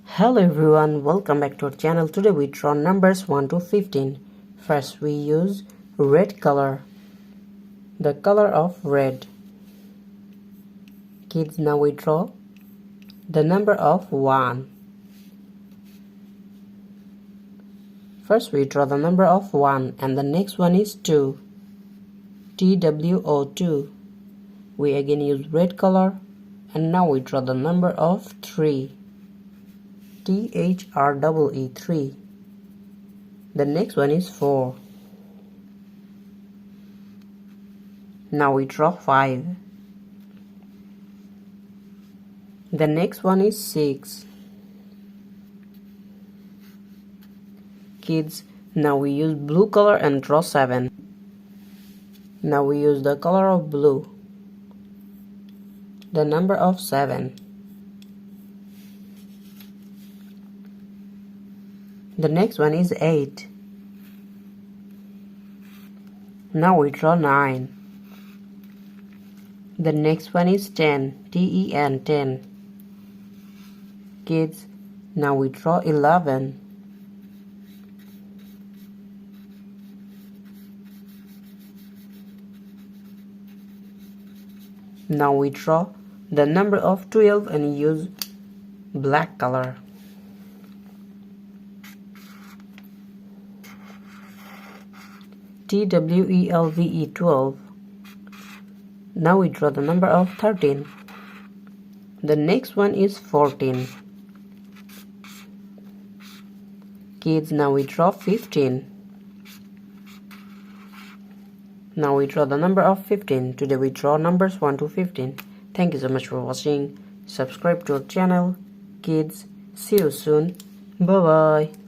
Hello everyone, welcome back to our channel. Today we draw numbers 1 to 15. First we use red color, the color of red. Kids, now we draw the number of 1. First we draw the number of 1 and the next one is 2. TWO2. We again use red color and now we draw the number of 3. THREE 3. The next one is 4. Now we draw 5. The next one is 6. Kids, now we use blue color and draw 7. Now we use the color of blue, the number of 7. The next one is 8. Now we draw 9. The next one is 10. TEN 10. Kids, now we draw 11. Now we draw the number of 12 and use black color. TWELVE 12. Now we draw the number of 13. The next one is 14. Kids, now we draw 15. Now we draw the number of 15. Today we draw numbers 1 to 15. Thank you so much for watching. Subscribe to our channel. Kids, see you soon. Bye bye.